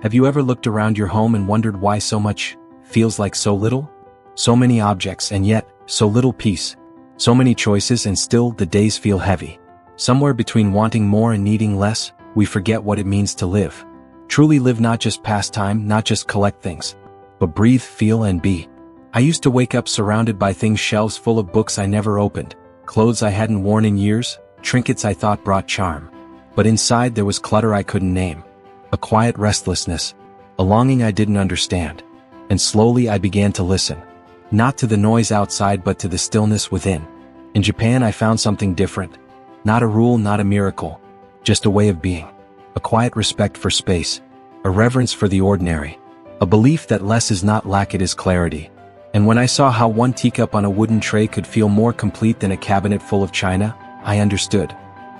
Have you ever looked around your home and wondered why so much feels like so little? So many objects and yet so little peace. So many choices and still the days feel heavy. Somewhere between wanting more and needing less, we forget what it means to live. Truly live, not just pass time, not just collect things, but breathe, feel, and be. I used to wake up surrounded by things, shelves full of books I never opened, clothes I hadn't worn in years, trinkets I thought brought charm. But inside there was clutter I couldn't name. A quiet restlessness, a longing I didn't understand. And slowly I began to listen. Not to the noise outside but to the stillness within. In Japan I found something different. Not a rule, not a miracle. Just a way of being. A quiet respect for space. A reverence for the ordinary. A belief that less is not lack, it is clarity. And when I saw how one teacup on a wooden tray could feel more complete than a cabinet full of china, I understood.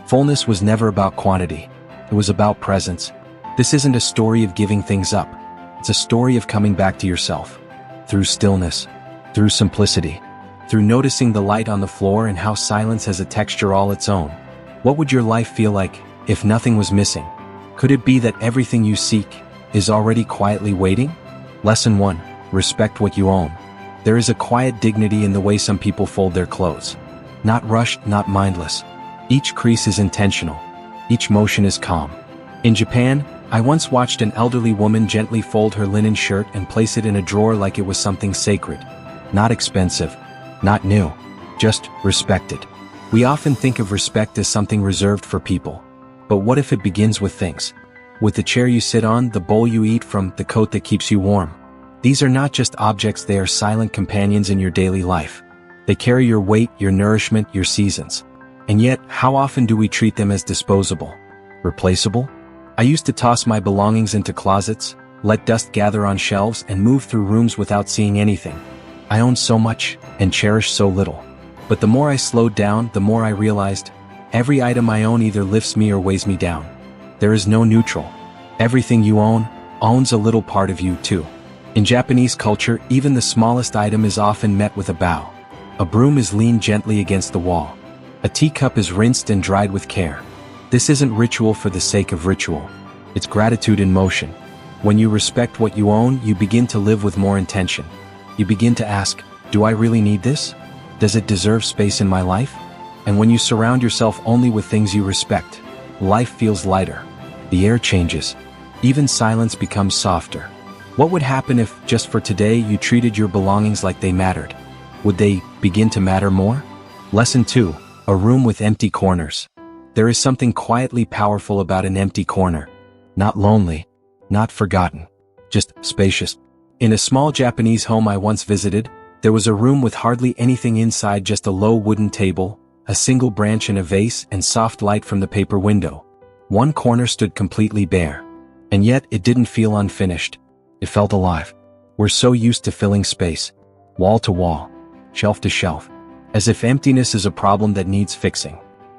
Fullness was never about quantity. It was about presence. This isn't a story of giving things up. It's a story of coming back to yourself. Through stillness. Through simplicity. Through noticing the light on the floor and how silence has a texture all its own. What would your life feel like if nothing was missing? Could it be that everything you seek is already quietly waiting? Lesson 1. Respect what you own. There is a quiet dignity in the way some people fold their clothes. Not rushed, not mindless. Each crease is intentional. Each motion is calm. In Japan, I once watched an elderly woman gently fold her linen shirt and place it in a drawer like it was something sacred. Not expensive. Not new. Just respected. We often think of respect as something reserved for people. But what if it begins with things? With the chair you sit on, the bowl you eat from, the coat that keeps you warm. These are not just objects, they are silent companions in your daily life. They carry your weight, your nourishment, your seasons. And yet, how often do we treat them as disposable? Replaceable? I used to toss my belongings into closets, let dust gather on shelves, and move through rooms without seeing anything. I owned so much, and cherished so little. But the more I slowed down, the more I realized, every item I own either lifts me or weighs me down. There is no neutral. Everything you own, owns a little part of you too. In Japanese culture, even the smallest item is often met with a bow. A broom is leaned gently against the wall. A teacup is rinsed and dried with care. This isn't ritual for the sake of ritual. It's gratitude in motion. When you respect what you own, you begin to live with more intention. You begin to ask, do I really need this? Does it deserve space in my life? And when you surround yourself only with things you respect, life feels lighter. The air changes. Even silence becomes softer. What would happen if, just for today, you treated your belongings like they mattered? Would they begin to matter more? Lesson 2. A room with empty corners. There is something quietly powerful about an empty corner. Not lonely. Not forgotten. Just spacious. In a small Japanese home I once visited, there was a room with hardly anything inside, just a low wooden table, a single branch in a vase, and soft light from the paper window. One corner stood completely bare. And yet it didn't feel unfinished. It felt alive. We're so used to filling space. Wall to wall. Shelf to shelf. As if emptiness is a problem that needs fixing.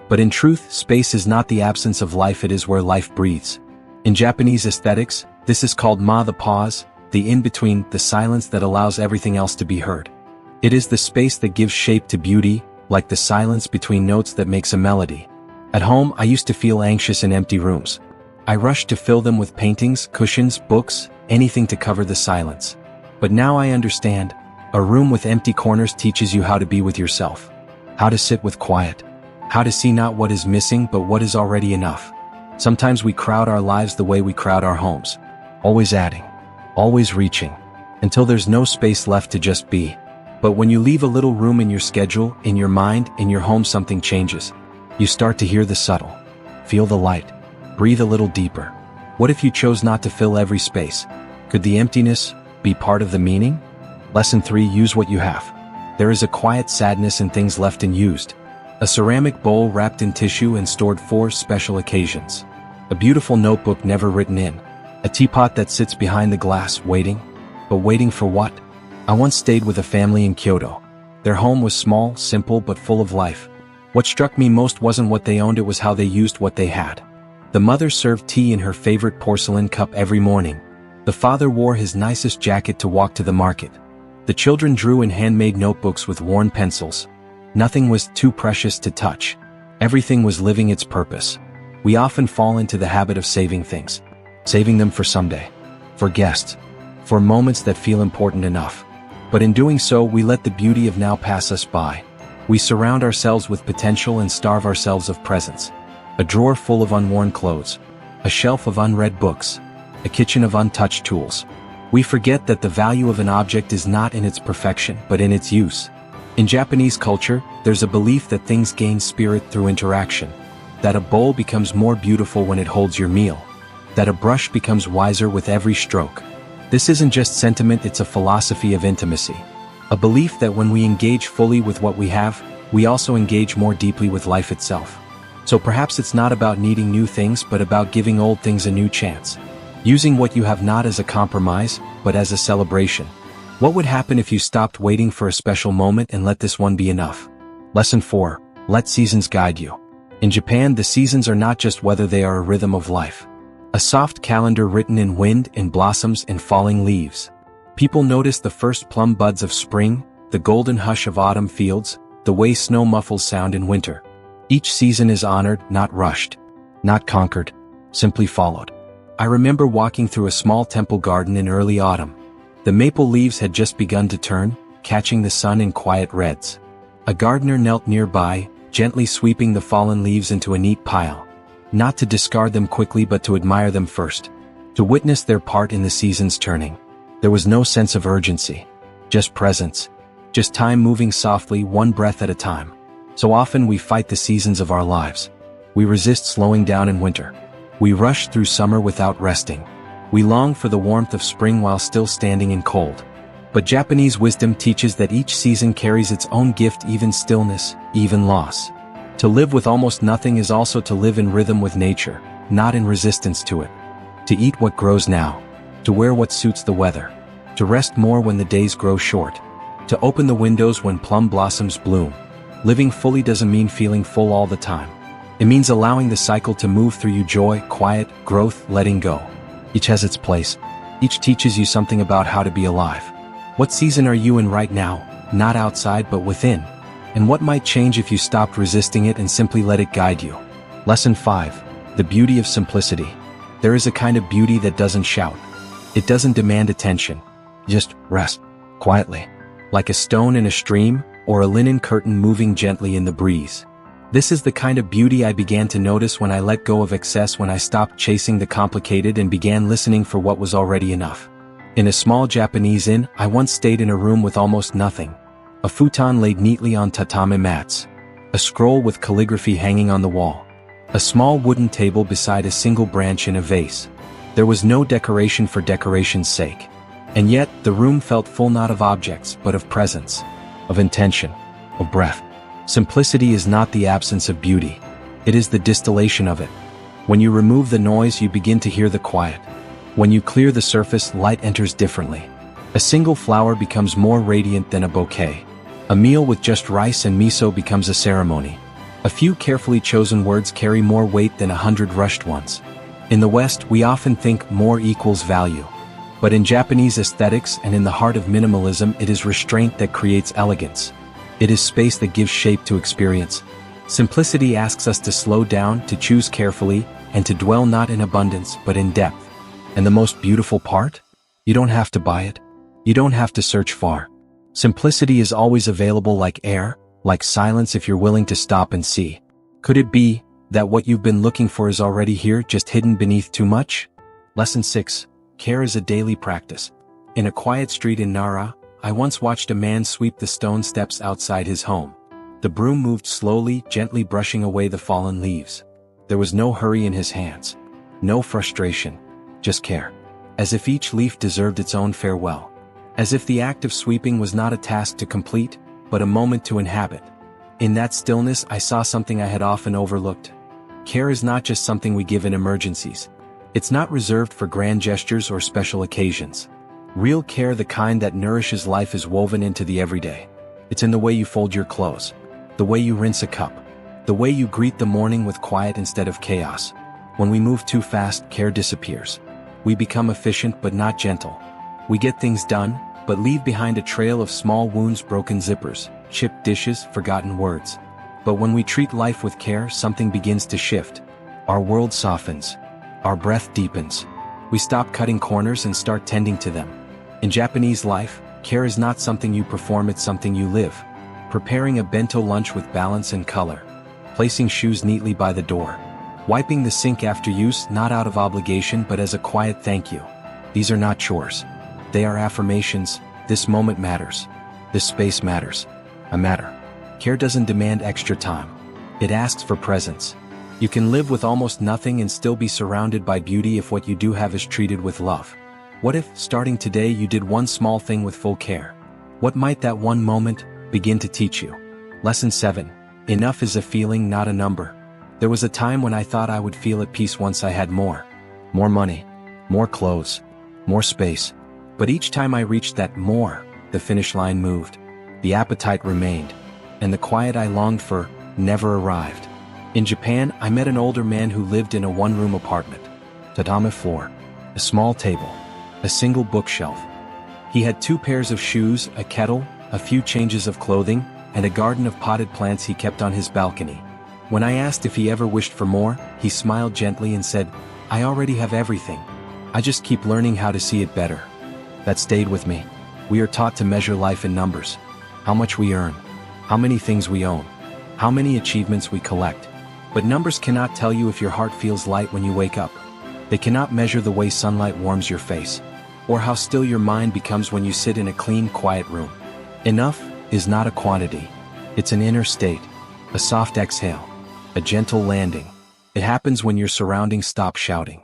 But in truth, space is not the absence of life, it is where life breathes. In Japanese aesthetics, this is called ma, the pause, the in-between, the silence that allows everything else to be heard. It is the space that gives shape to beauty, like the silence between notes that makes a melody. At home, I used to feel anxious in empty rooms. I rushed to fill them with paintings, cushions, books, anything to cover the silence. But now I understand. A room with empty corners teaches you how to be with yourself. How to sit with quiet. How to see not what is missing but what is already enough. Sometimes we crowd our lives the way we crowd our homes. Always adding. Always reaching. Until there's no space left to just be. But when you leave a little room in your schedule, in your mind, in your home, something changes. You start to hear the subtle. Feel the light. Breathe a little deeper. What if you chose not to fill every space? Could the emptiness be part of the meaning? Lesson 3. Use what you have. There is a quiet sadness in things left unused. A ceramic bowl wrapped in tissue and stored for special occasions. A beautiful notebook never written in. A teapot that sits behind the glass, waiting. But waiting for what? I once stayed with a family in Kyoto. Their home was small, simple, but full of life. What struck me most wasn't what they owned, it was how they used what they had. The mother served tea in her favorite porcelain cup every morning. The father wore his nicest jacket to walk to the market. The children drew in handmade notebooks with worn pencils. Nothing was too precious to touch. Everything was living its purpose. We often fall into the habit of saving things. Saving them for someday. for guests, for moments that feel important enough. But in doing so, we let the beauty of now pass us by. We surround ourselves with potential and starve ourselves of presence. A drawer full of unworn clothes, a shelf of unread books, a kitchen of untouched tools. We forget that the value of an object is not in its perfection, but in its use. In Japanese culture, there's a belief that things gain spirit through interaction, that a bowl becomes more beautiful when it holds your meal, that a brush becomes wiser with every stroke. This isn't just sentiment, it's a philosophy of intimacy. A belief that when we engage fully with what we have, we also engage more deeply with life itself. So perhaps it's not about needing new things, but about giving old things a new chance. Using what you have not as a compromise, but as a celebration. What would happen if you stopped waiting for a special moment and let this one be enough? Lesson 4. Let seasons guide you. In Japan, the seasons are not just weather, they are a rhythm of life. A soft calendar written in wind, in blossoms, and falling leaves. People notice the first plum buds of spring, the golden hush of autumn fields, the way snow muffles sound in winter. Each season is honored, not rushed, not conquered, simply followed. I remember walking through a small temple garden in early autumn. The maple leaves had just begun to turn, catching the sun in quiet reds. A gardener knelt nearby, gently sweeping the fallen leaves into a neat pile. Not to discard them quickly, but to admire them first. To witness their part in the season's turning. There was no sense of urgency. Just presence. Just time moving softly, one breath at a time. So often we fight the seasons of our lives. We resist slowing down in winter. We rush through summer without resting. We long for the warmth of spring while still standing in cold. But Japanese wisdom teaches that each season carries its own gift, even stillness, even loss. To live with almost nothing is also to live in rhythm with nature, not in resistance to it. To eat what grows now. To wear what suits the weather. To rest more when the days grow short. To open the windows when plum blossoms bloom. Living fully doesn't mean feeling full all the time. It means allowing the cycle to move through you: joy, quiet, growth, letting go. Each has its place. Each teaches you something about how to be alive. What season are you in right now? Not outside, but within. And what might change if you stopped resisting it and simply let it guide you? Lesson 5. The beauty of simplicity. There is a kind of beauty that doesn't shout. It doesn't demand attention. Just rest, quietly. Like a stone in a stream, or a linen curtain moving gently in the breeze. This is the kind of beauty I began to notice when I let go of excess, when I stopped chasing the complicated and began listening for what was already enough. In a small Japanese inn, I once stayed in a room with almost nothing. A futon laid neatly on tatami mats. A scroll with calligraphy hanging on the wall. A small wooden table beside a single branch in a vase. There was no decoration for decoration's sake. And yet, the room felt full, not of objects, but of presence, of intention, of breath. Simplicity is not the absence of beauty. It is the distillation of it. When you remove the noise, you begin to hear the quiet. When you clear the surface, light enters differently. A single flower becomes more radiant than a bouquet. A meal with just rice and miso becomes a ceremony. A few carefully chosen words carry more weight than 100 rushed ones. In the West, we often think more equals value. But in Japanese aesthetics and in the heart of minimalism, it is restraint that creates elegance. It is space that gives shape to experience. Simplicity asks us to slow down, to choose carefully, and to dwell not in abundance, but in depth. And the most beautiful part? You don't have to buy it. You don't have to search far. Simplicity is always available, like air, like silence, if you're willing to stop and see. Could it be that what you've been looking for is already here, just hidden beneath too much? Lesson 6. Care is a daily practice. In a quiet street in Nara, I once watched a man sweep the stone steps outside his home. The broom moved slowly, gently brushing away the fallen leaves. There was no hurry in his hands. No frustration. Just care. As if each leaf deserved its own farewell. As if the act of sweeping was not a task to complete, but a moment to inhabit. In that stillness, I saw something I had often overlooked. Care is not just something we give in emergencies. It's not reserved for grand gestures or special occasions. Real care, the kind that nourishes life, is woven into the everyday. It's in the way you fold your clothes, the way you rinse a cup, the way you greet the morning with quiet instead of chaos. When we move too fast, care disappears. We become efficient but not gentle. We get things done, but leave behind a trail of small wounds, broken zippers, chipped dishes, forgotten words. But when we treat life with care, something begins to shift. Our world softens. Our breath deepens. We stop cutting corners and start tending to them. In Japanese life, care is not something you perform, it's something you live. Preparing a bento lunch with balance and color. Placing shoes neatly by the door. Wiping the sink after use, not out of obligation but as a quiet thank you. These are not chores. They are affirmations. This moment matters. This space matters. I matter. Care doesn't demand extra time. It asks for presence. You can live with almost nothing and still be surrounded by beauty if what you do have is treated with love. What if, starting today, you did one small thing with full care? What might that one moment begin to teach you? Lesson 7. Enough is a feeling, not a number. There was a time when I thought I would feel at peace once I had more. More money. More clothes. More space. But each time I reached that more, the finish line moved. The appetite remained. And the quiet I longed for never arrived. In Japan, I met an older man who lived in a one-room apartment. Tatami floor. A small table. A single bookshelf. He had 2 pairs of shoes, a kettle, a few changes of clothing, and a garden of potted plants he kept on his balcony. When I asked if he ever wished for more, he smiled gently and said, "I already have everything. I just keep learning how to see it better." That stayed with me. We are taught to measure life in numbers. How much we earn. How many things we own. How many achievements we collect. But numbers cannot tell you if your heart feels light when you wake up. They cannot measure the way sunlight warms your face, or how still your mind becomes when you sit in a clean, quiet room. Enough is not a quantity. It's an inner state, a soft exhale, a gentle landing. It happens when your surroundings stop shouting,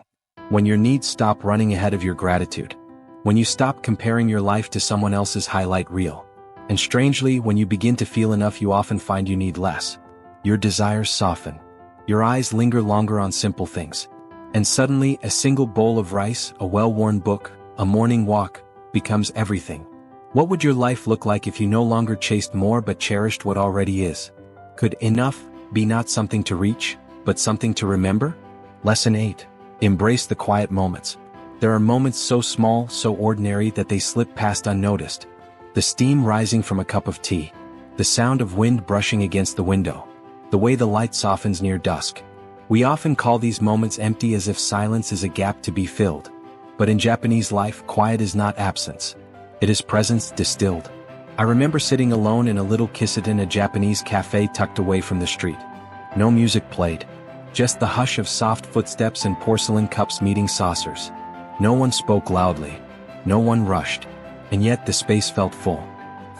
when your needs stop running ahead of your gratitude, when you stop comparing your life to someone else's highlight reel. And strangely, when you begin to feel enough, you often find you need less. Your desires soften. Your eyes linger longer on simple things. And suddenly, a single bowl of rice, a well-worn book, a morning walk, becomes everything. What would your life look like if you no longer chased more but cherished what already is? Could enough be not something to reach, but something to remember? Lesson 8. Embrace the quiet moments. There are moments so small, so ordinary that they slip past unnoticed. The steam rising from a cup of tea. The sound of wind brushing against the window. The way the light softens near dusk. We often call these moments empty, as if silence is a gap to be filled. But in Japanese life, quiet is not absence. It is presence distilled. I remember sitting alone in a little kisaten, a Japanese cafe tucked away from the street. No music played. Just the hush of soft footsteps and porcelain cups meeting saucers. No one spoke loudly. No one rushed. And yet the space felt full.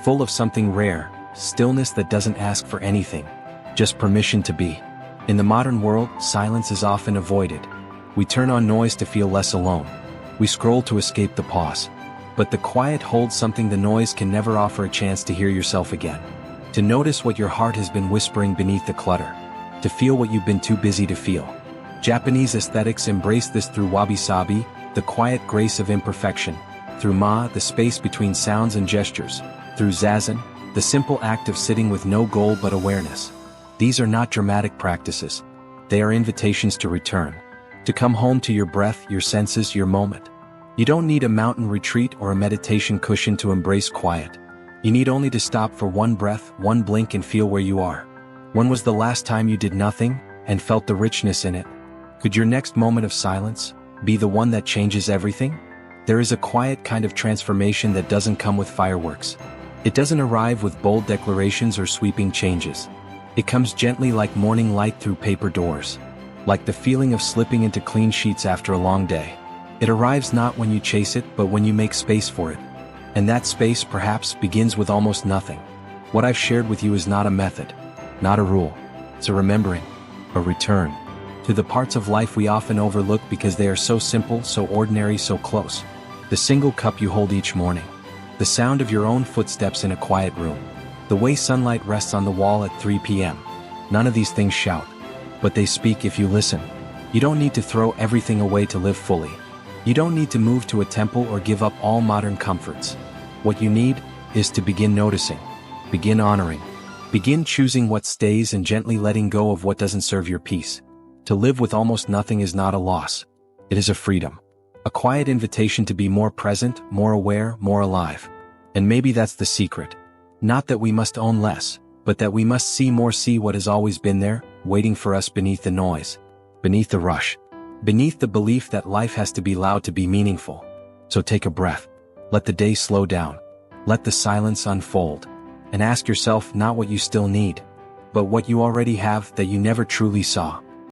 Full of something rare, stillness that doesn't ask for anything. Just permission to be. In the modern world, silence is often avoided. We turn on noise to feel less alone. We scroll to escape the pause. But the quiet holds something the noise can never offer: a chance to hear yourself again. To notice what your heart has been whispering beneath the clutter. To feel what you've been too busy to feel. Japanese aesthetics embrace this through wabi-sabi, the quiet grace of imperfection. Through ma, the space between sounds and gestures. Through zazen, the simple act of sitting with no goal but awareness. These are not dramatic practices. They are invitations to return. To come home to your breath, your senses, your moment. You don't need a mountain retreat or a meditation cushion to embrace quiet. You need only to stop for one breath, one blink, and feel where you are. When was the last time you did nothing and felt the richness in it? Could your next moment of silence be the one that changes everything? There is a quiet kind of transformation that doesn't come with fireworks. It doesn't arrive with bold declarations or sweeping changes. It comes gently, like morning light through paper doors. Like the feeling of slipping into clean sheets after a long day. It arrives not when you chase it, but when you make space for it. And that space, perhaps, begins with almost nothing. What I've shared with you is not a method, not a rule. It's a remembering, a return to the parts of life we often overlook because they are so simple, so ordinary, so close. The single cup you hold each morning. The sound of your own footsteps in a quiet room. The way sunlight rests on the wall at 3 p.m. None of these things shout, but they speak if you listen. You don't need to throw everything away to live fully. You don't need to move to a temple or give up all modern comforts. What you need is to begin noticing, begin honoring, begin choosing what stays and gently letting go of what doesn't serve your peace. To live with almost nothing is not a loss. It is a freedom. A quiet invitation to be more present, more aware, more alive. And maybe that's the secret. Not that we must own less, but that we must see more, see what has always been there, waiting for us beneath the noise, beneath the rush. beneath the belief that life has to be loud to be meaningful. So take a breath. Let the day slow down. Let the silence unfold. And ask yourself not what you still need, but what you already have that you never truly saw.